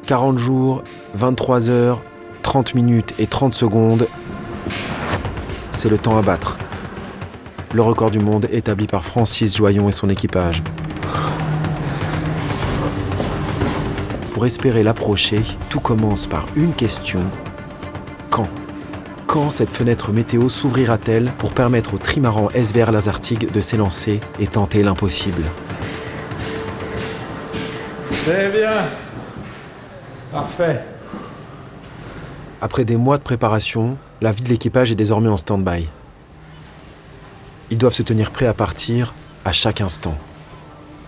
40 jours, 23 heures, 30 minutes et 30 secondes, c'est le temps à battre. Le record du monde établi par Francis Joyon et son équipage. Pour espérer l'approcher, tout commence par une question. Quand ? Quand cette fenêtre météo s'ouvrira-t-elle pour permettre au trimaran SVR Lazartigue de s'élancer et tenter l'impossible ? C'est bien. Parfait. Après des mois de préparation, la vie de l'équipage est désormais en stand-by. Ils doivent se tenir prêts à partir à chaque instant.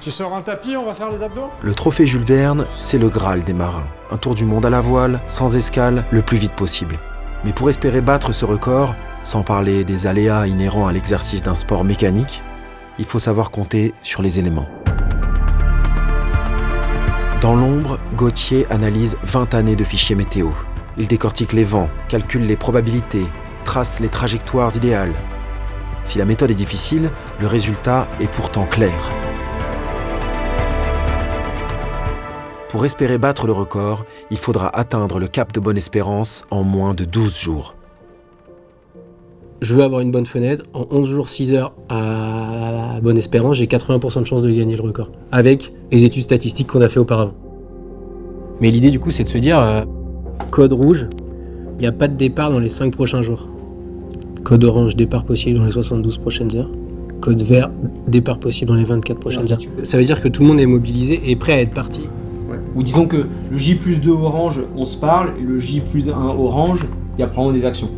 Tu sors un tapis, on va faire les abdos ? Le trophée Jules Verne, c'est le Graal des marins. Un tour du monde à la voile, sans escale, le plus vite possible. Mais pour espérer battre ce record, sans parler des aléas inhérents à l'exercice d'un sport mécanique, il faut savoir compter sur les éléments. Dans l'ombre, Gauthier analyse 20 années de fichiers météo. Il décortique les vents, calcule les probabilités, trace les trajectoires idéales. Si la méthode est difficile, le résultat est pourtant clair. Pour espérer battre le record, il faudra atteindre le cap de Bonne-Espérance en moins de 12 jours. Je veux avoir une bonne fenêtre. En 11 jours, 6 heures à Bonne-Espérance, j'ai 80% de chance de gagner le record. Avec les études statistiques qu'on a fait auparavant. Mais l'idée du coup, c'est de se dire, code rouge, il n'y a pas de départ dans les 5 prochains jours. Code orange, départ possible dans les 72 prochaines heures. Code vert, départ possible dans les 24 prochaines heures. Ça veut dire que tout le monde est mobilisé et prêt à être parti. Ouais. Ou disons que le J+2 orange, on se parle, et le J+1 orange, il y a probablement des actions.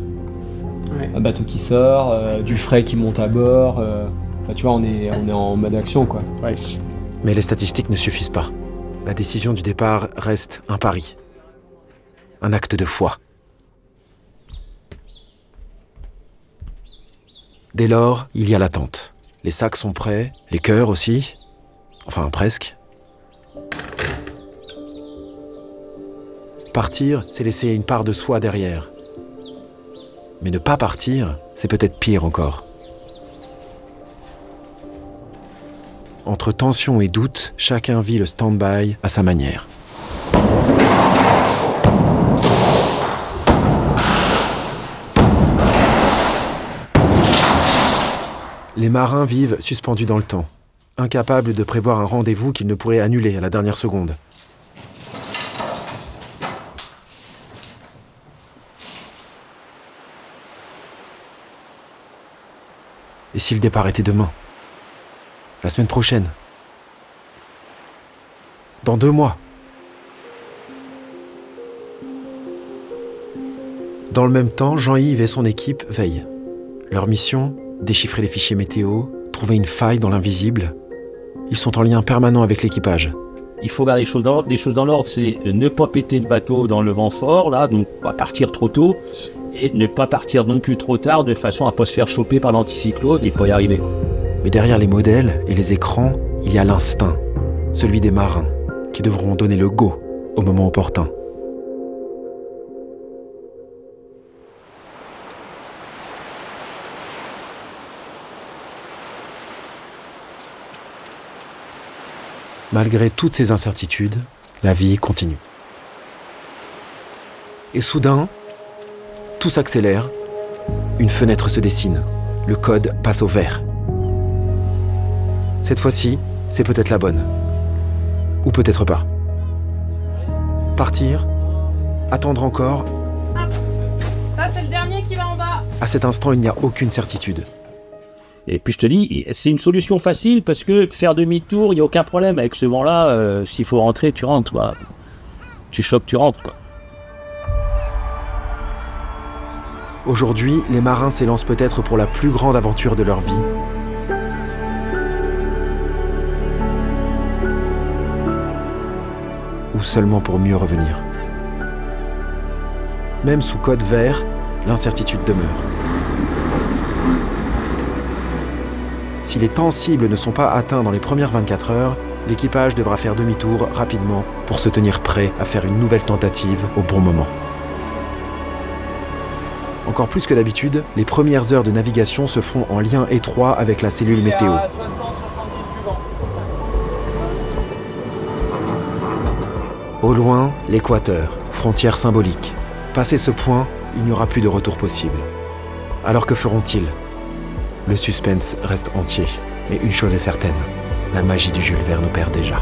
Ouais. Un bateau qui sort, du frais qui monte à bord, enfin tu vois, on est en mode action quoi. Ouais. Mais les statistiques ne suffisent pas. La décision du départ reste un pari. Un acte de foi. Dès lors, il y a l'attente. Les sacs sont prêts, les cœurs aussi. Enfin, presque. Partir, c'est laisser une part de soi derrière. Mais ne pas partir, c'est peut-être pire encore. Entre tension et doute, chacun vit le stand-by à sa manière. Les marins vivent suspendus dans le temps, incapables de prévoir un rendez-vous qu'ils ne pourraient annuler à la dernière seconde. Et si le départ était demain ? La semaine prochaine ? Dans 2 mois ? Dans le même temps, Jean-Yves et son équipe veillent. Leur mission ? Déchiffrer les fichiers météo, trouver une faille dans l'invisible. Ils sont en lien permanent avec l'équipage. Il faut garder les choses dans l'ordre, c'est ne pas péter le bateau dans le vent fort, là, donc pas partir trop tôt, et ne pas partir non plus trop tard, de façon à ne pas se faire choper par l'anticyclone et pas y arriver. Mais derrière les modèles et les écrans, il y a l'instinct, celui des marins, qui devront donner le go au moment opportun. Malgré toutes ces incertitudes, la vie continue. Et soudain, tout s'accélère, une fenêtre se dessine, le code passe au vert. Cette fois-ci, c'est peut-être la bonne. Ou peut-être pas. Partir, attendre encore. Ça, c'est le dernier qui va en bas. À cet instant, il n'y a aucune certitude. Et puis je te dis, c'est une solution facile parce que faire demi-tour, il n'y a aucun problème. Avec ce vent-là, s'il faut rentrer, tu rentres. Quoi. Tu chopes, tu rentres. Quoi. Aujourd'hui, les marins s'élancent peut-être pour la plus grande aventure de leur vie. Ou seulement pour mieux revenir. Même sous code vert, l'incertitude demeure. Si les temps cibles ne sont pas atteints dans les premières 24 heures, l'équipage devra faire demi-tour rapidement pour se tenir prêt à faire une nouvelle tentative au bon moment. Encore plus que d'habitude, les premières heures de navigation se font en lien étroit avec la cellule météo. Au loin, l'équateur, frontière symbolique. Passé ce point, il n'y aura plus de retour possible. Alors que feront-ils? Le suspense reste entier, mais une chose est certaine, la magie du Jules Verne opère déjà.